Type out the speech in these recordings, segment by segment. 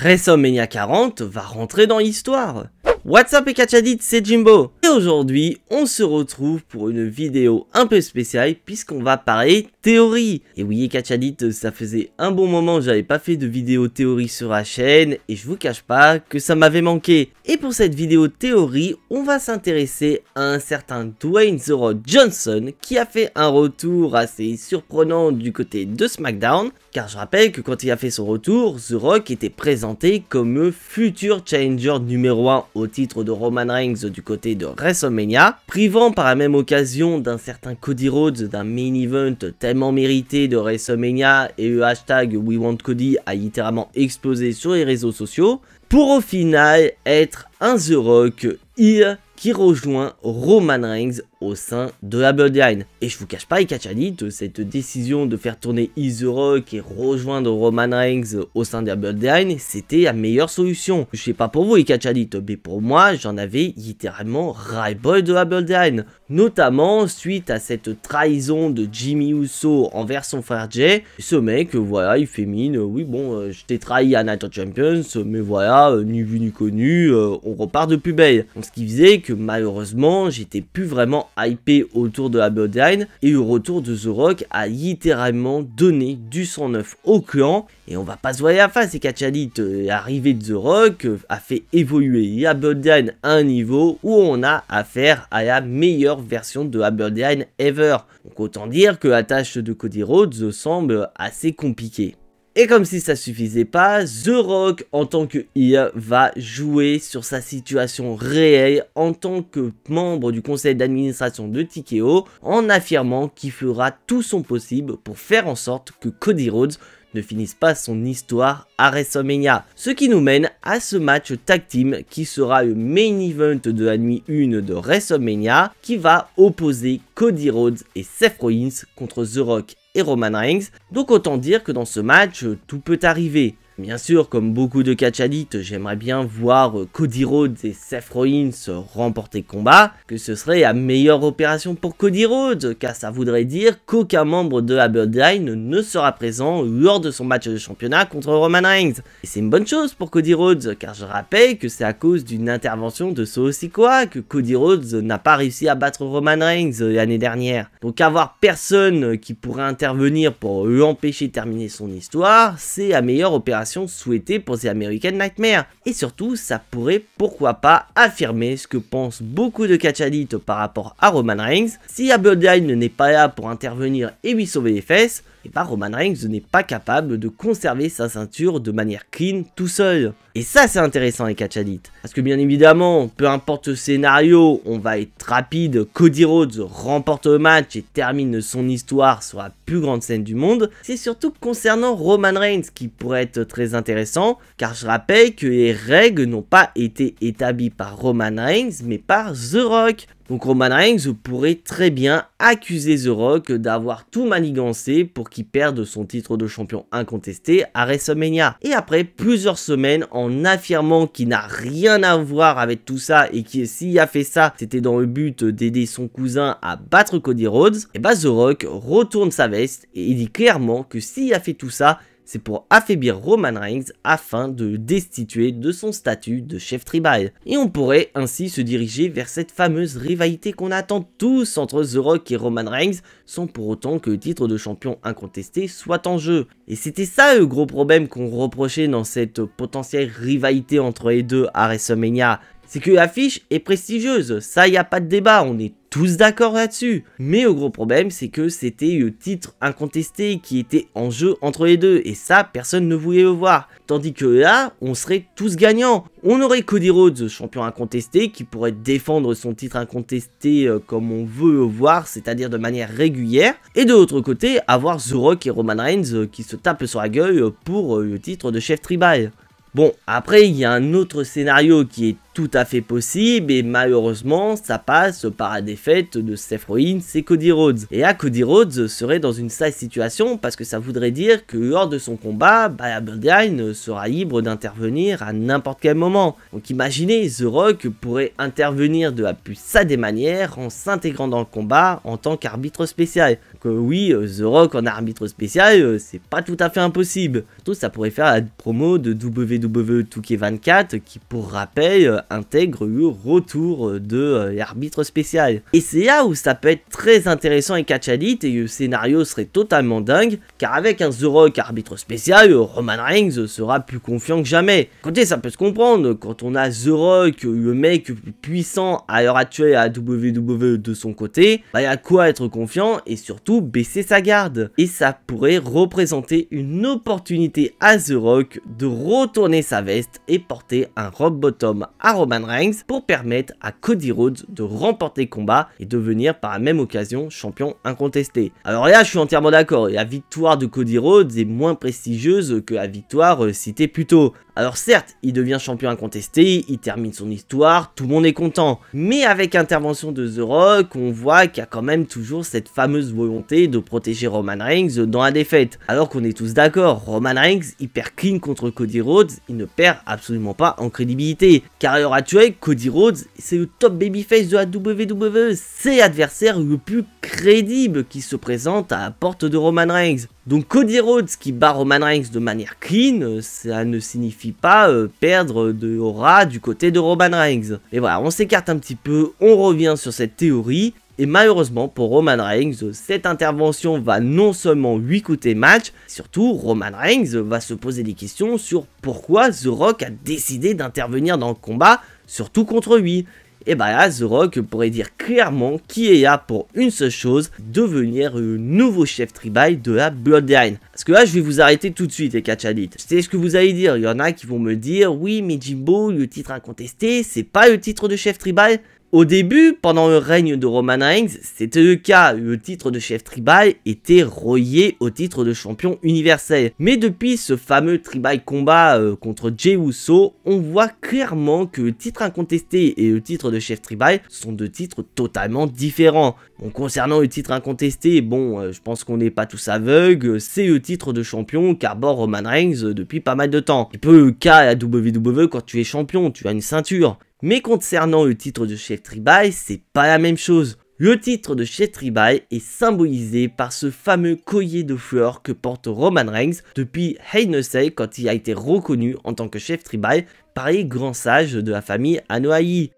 WrestleMania 40 va rentrer dans l'histoire. What's up les catch addicts, c'est Jimbo. Et aujourd'hui, on se retrouve pour une vidéo un peu spéciale puisqu'on va parler théorie. Et oui, catch addicts, ça faisait un bon moment que j'avais pas fait de vidéo théorie sur la chaîne et je vous cache pas que ça m'avait manqué. Et pour cette vidéo théorie, on va s'intéresser à un certain Dwayne The Rock Johnson qui a fait un retour assez surprenant du côté de SmackDown. Car je rappelle que quand il a fait son retour, The Rock était présenté comme futur challenger numéro 1 au titre de Roman Reigns du côté de WrestleMania, privant par la même occasion d'un certain Cody Rhodes d'un main event tellement mérité de WrestleMania et le hashtag WeWantCody a littéralement explosé sur les réseaux sociaux, pour au final être un The Rock heel qui rejoint Roman Reigns au sein de la Bloodline. Et je vous cache pas, les catch addicts, cette décision de faire tourner The Rock et rejoindre Roman Reigns au sein de la Bloodline, c'était la meilleure solution. Je sais pas pour vous les catch addicts, mais pour moi, j'en avais littéralement ras-le-bol de la Bloodline. Notamment suite à cette trahison de Jimmy Uso envers son frère Jay. Ce mec, voilà, il fait mine, oui bon, je t'ai trahi à Night of Champions, mais voilà, ni vu ni connu, on repart de plus belle. Donc ce qui faisait que malheureusement, j'étais plus vraiment hypé autour de la Bloodline et le retour de The Rock a littéralement donné du sang neuf au clan. Et on va pas se voir la face, les catch addicts, l'arrivée de The Rock a fait évoluer la Bloodline à un niveau où on a affaire à la meilleure version de la Bloodline ever. Donc autant dire que la tâche de Cody Rhodes semble assez compliquée. Et comme si ça suffisait pas, The Rock en tant que heel va jouer sur sa situation réelle en tant que membre du conseil d'administration de TKO en affirmant qu'il fera tout son possible pour faire en sorte que Cody Rhodes ne finisse pas son histoire à WrestleMania. Ce qui nous mène à ce match tag team qui sera le main event de la nuit 1 de WrestleMania qui va opposer Cody Rhodes et Seth Rollins contre The Rock et Roman Reigns. Donc autant dire que dans ce match, tout peut arriver. Bien sûr, comme beaucoup de catch addicts, j'aimerais bien voir Cody Rhodes et Seth Rollins remporter le combat, que ce serait la meilleure opération pour Cody Rhodes, car ça voudrait dire qu'aucun membre de la Bloodline ne sera présent lors de son match de championnat contre Roman Reigns. Et c'est une bonne chose pour Cody Rhodes, car je rappelle que c'est à cause d'une intervention de Solo Sikoa que Cody Rhodes n'a pas réussi à battre Roman Reigns l'année dernière. Donc avoir personne qui pourrait intervenir pour l'empêcher de terminer son histoire, c'est la meilleure opération souhaité pour The American Nightmare. Et surtout, ça pourrait pourquoi pas affirmer ce que pensent beaucoup de catch addicts par rapport à Roman Reigns. Si la Bloodline n'est pas là pour intervenir et lui sauver les fesses, et bah Roman Reigns n'est pas capable de conserver sa ceinture de manière clean tout seul. Et ça c'est intéressant les catch addicts, parce que bien évidemment, peu importe le scénario, on va être rapide, Cody Rhodes remporte le match et termine son histoire sur la plus grande scène du monde. C'est surtout concernant Roman Reigns qui pourrait être très intéressant, car je rappelle que les règles n'ont pas été établies par Roman Reigns, mais par The Rock. Donc Roman Reigns pourrait très bien accuser The Rock d'avoir tout manigancé pour qu'il perde son titre de champion incontesté à WrestleMania. Et après plusieurs semaines en affirmant qu'il n'a rien à voir avec tout ça et que s'il a fait ça, c'était dans le but d'aider son cousin à battre Cody Rhodes, et bah The Rock retourne sa veste et il dit clairement que s'il a fait tout ça, c'est pour affaiblir Roman Reigns afin de le destituer de son statut de chef tribal. Et on pourrait ainsi se diriger vers cette fameuse rivalité qu'on attend tous entre The Rock et Roman Reigns, sans pour autant que le titre de champion incontesté soit en jeu. Et c'était ça le gros problème qu'on reprochait dans cette potentielle rivalité entre les deux à WrestleMania. C'est que l'affiche est prestigieuse, ça y a pas de débat, on est tous d'accord là-dessus. Mais le gros problème, c'est que c'était le titre incontesté qui était en jeu entre les deux, et ça, personne ne voulait le voir. Tandis que là, on serait tous gagnants. On aurait Cody Rhodes, champion incontesté, qui pourrait défendre son titre incontesté comme on veut le voir, c'est-à-dire de manière régulière. Et de l'autre côté, avoir The Rock et Roman Reigns qui se tapent sur la gueule pour le titre de chef tribal. Bon, après, il y a un autre scénario qui est tout à fait possible et malheureusement ça passe par la défaite de Seth Rollins et Cody Rhodes. Et là Cody Rhodes serait dans une sale situation parce que ça voudrait dire que lors de son combat, la Bloodline sera libre d'intervenir à n'importe quel moment. Donc imaginez, The Rock pourrait intervenir de la plus sale des manières en s'intégrant dans le combat en tant qu'arbitre spécial. Donc oui, The Rock en arbitre spécial, c'est pas tout à fait impossible. Surtout ça pourrait faire la promo de WWE 2K24 qui pour rappel intègre le retour de l'arbitre spécial. Et c'est là où ça peut être très intéressant et Catch Addict et le scénario serait totalement dingue car avec un The Rock arbitre spécial, Roman Reigns sera plus confiant que jamais. Côté ça peut se comprendre, quand on a The Rock, le mec le plus puissant à l'heure actuelle à WWE de son côté, il y a quoi être confiant et surtout baisser sa garde. Et ça pourrait représenter une opportunité à The Rock de retourner sa veste et porter un rock bottom à Roman Reigns pour permettre à Cody Rhodes de remporter le combat et devenir par la même occasion champion incontesté. Alors là je suis entièrement d'accord, la victoire de Cody Rhodes est moins prestigieuse que la victoire citée plus tôt. Alors certes, il devient champion incontesté, il termine son histoire, tout le monde est content. Mais avec l'intervention de The Rock, on voit qu'il y a quand même toujours cette fameuse volonté de protéger Roman Reigns dans la défaite. Alors qu'on est tous d'accord, Roman Reigns, il perd clean contre Cody Rhodes, il ne perd absolument pas en crédibilité. Car à l'heure actuelle, Cody Rhodes, c'est le top babyface de la WWE, c'est l'adversaire le plus crédible qui se présente à la porte de Roman Reigns. Donc Cody Rhodes qui bat Roman Reigns de manière clean, ça ne signifie pas perdre de aura du côté de Roman Reigns. Et voilà, on s'écarte un petit peu, on revient sur cette théorie. Et malheureusement pour Roman Reigns, cette intervention va non seulement lui coûter match, surtout Roman Reigns va se poser des questions sur pourquoi The Rock a décidé d'intervenir dans le combat, surtout contre lui. Et bah là, The Rock pourrait dire clairement qui est là pour une seule chose, devenir le nouveau chef tribal de la Bloodline. Parce que là, je vais vous arrêter tout de suite, les Catch Addict. Je sais ce que vous allez dire, il y en a qui vont me dire, oui, mais Jimbo, le titre incontesté, c'est pas le titre de chef tribal. Au début, pendant le règne de Roman Reigns, c'était le cas, le titre de chef tribal était relié au titre de champion universel. Mais depuis ce fameux tribal combat contre Jey Uso, on voit clairement que le titre incontesté et le titre de chef tribal sont deux titres totalement différents. Bon, concernant le titre incontesté, bon, je pense qu'on n'est pas tous aveugles, c'est le titre de champion qu'arbore Roman Reigns depuis pas mal de temps. C'est peu le cas à la WWE quand tu es champion, tu as une ceinture. Mais concernant le titre de chef tribal, c'est pas la même chose. Le titre de chef tribal est symbolisé par ce fameux collier de fleurs que porte Roman Reigns depuis Hell in a Cell quand il a été reconnu en tant que chef tribal par les grands sages de la famille Anoa'i.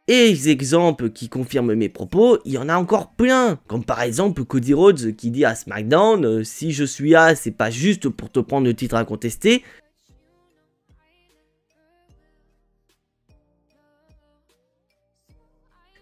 Et les exemples qui confirment mes propos, il y en a encore plein. Comme par exemple Cody Rhodes qui dit à SmackDown si je suis là, c'est pas juste pour te prendre le titre incontesté.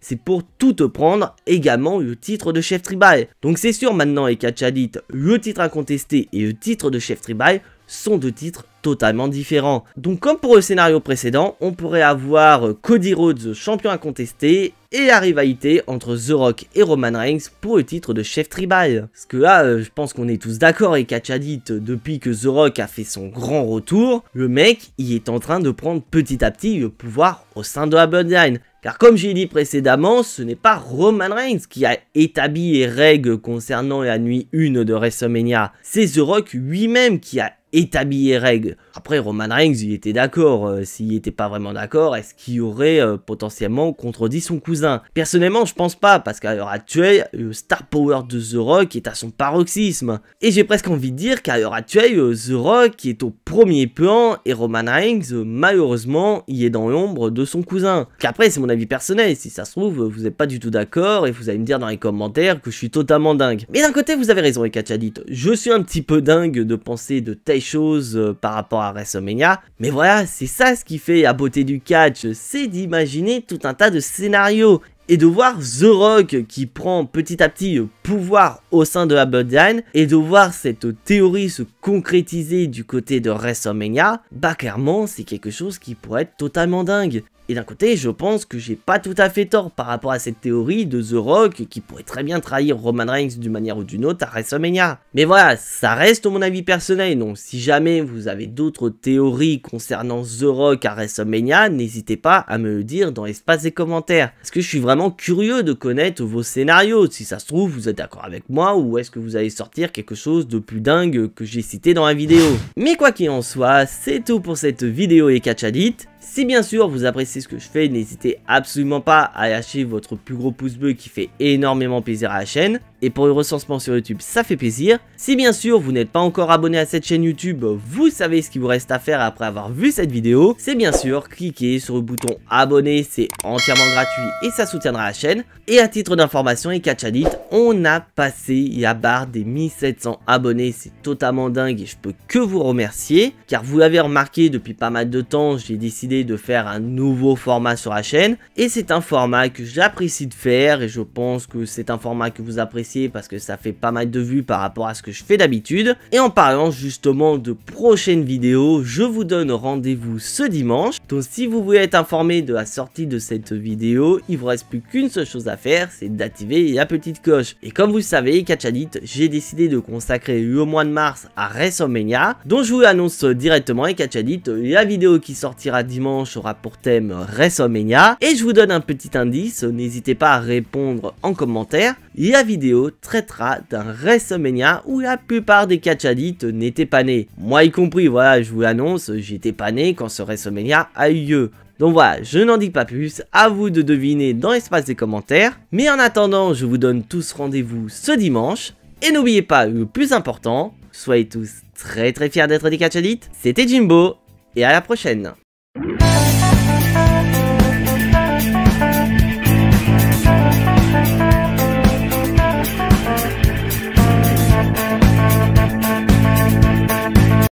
C'est pour tout te prendre, également le titre de chef tribal. Donc c'est sûr maintenant les Catch Addict, le titre incontesté et le titre de chef tribal sont deux titres totalement différents. Donc comme pour le scénario précédent, on pourrait avoir Cody Rhodes champion incontesté et la rivalité entre The Rock et Roman Reigns pour le titre de chef tribal. Parce que là, je pense qu'on est tous d'accord et Catch Addict, depuis que The Rock a fait son grand retour, le mec, il est en train de prendre petit à petit le pouvoir au sein de la Bloodline. Car comme j'ai dit précédemment, ce n'est pas Roman Reigns qui a établi les règles concernant la nuit 1 de WrestleMania, c'est The Rock lui-même qui a établi les règles. Après Roman Reigns il était d'accord, s'il n'était pas vraiment d'accord, est-ce qu'il aurait potentiellement contredit son cousin? Personnellement je pense pas, parce qu'à l'heure actuelle, le star power de The Rock est à son paroxysme. Et j'ai presque envie de dire qu'à l'heure actuelle, The Rock est au premier plan et Roman Reigns, malheureusement, il est dans l'ombre de son cousin. Qu'après c'est mon avis personnel, si ça se trouve, vous n'êtes pas du tout d'accord et vous allez me dire dans les commentaires que je suis totalement dingue. Mais d'un côté vous avez raison les Catch Addict, je suis un petit peu dingue de penser de telles choses par rapport à WrestleMania, mais voilà, c'est ça ce qui fait la beauté du catch, c'est d'imaginer tout un tas de scénarios. et de voir The Rock qui prend petit à petit pouvoir au sein de la Bloodline, et de voir cette théorie se concrétiser du côté de WrestleMania, bah clairement c'est quelque chose qui pourrait être totalement dingue. Et d'un côté, je pense que j'ai pas tout à fait tort par rapport à cette théorie de The Rock qui pourrait très bien trahir Roman Reigns d'une manière ou d'une autre à WrestleMania. Mais voilà, ça reste mon avis personnel, donc si jamais vous avez d'autres théories concernant The Rock à WrestleMania, n'hésitez pas à me le dire dans l'espace des commentaires. Parce que je suis vraiment curieux de connaître vos scénarios. Si ça se trouve, vous êtes d'accord avec moi ou est-ce que vous allez sortir quelque chose de plus dingue que j'ai cité dans la vidéo. Mais quoi qu'il en soit, c'est tout pour cette vidéo les catch addicts. Si bien sûr vous appréciez ce que je fais, n'hésitez absolument pas à lâcher votre plus gros pouce bleu qui fait énormément plaisir à la chaîne. Et pour le recensement sur YouTube, ça fait plaisir. Si bien sûr vous n'êtes pas encore abonné à cette chaîne YouTube, vous savez ce qu'il vous reste à faire après avoir vu cette vidéo. C'est bien sûr cliquer sur le bouton abonner, c'est entièrement gratuit et ça soutiendra la chaîne. Et à titre d'information et catch addict, on a passé la barre des 1700 abonnés, c'est totalement dingue et je peux que vous remercier. Car vous l'avez remarqué depuis pas mal de temps, j'ai décidé de faire un nouveau format sur la chaîne. Et c'est un format que j'apprécie de faire et je pense que c'est un format que vous appréciez parce que ça fait pas mal de vues par rapport à ce que je fais d'habitude. Et en parlant justement de prochaines vidéos, je vous donne rendez-vous ce dimanche. Donc si vous voulez être informé de la sortie de cette vidéo, il vous reste plus qu'une seule chose à faire, c'est d'activer la petite cloche. Et comme vous le savez, catch addict, j'ai décidé de consacrer le mois de mars à WrestleMania. Donc je vous l'annonce directement et catch addict, la vidéo qui sortira dimanche aura pour thème WrestleMania. Et je vous donne un petit indice, n'hésitez pas à répondre en commentaire. La vidéo traitera d'un WrestleMania où la plupart des catch addicts n'étaient pas nés. Moi y compris, voilà, je vous l'annonce, j'étais pas né quand ce WrestleMania a eu lieu. Donc voilà, je n'en dis pas plus, à vous de deviner dans l'espace des commentaires. Mais en attendant, je vous donne tous rendez-vous ce dimanche. Et n'oubliez pas, le plus important, soyez tous très fiers d'être des catch addicts. C'était Jimbo, et à la prochaine.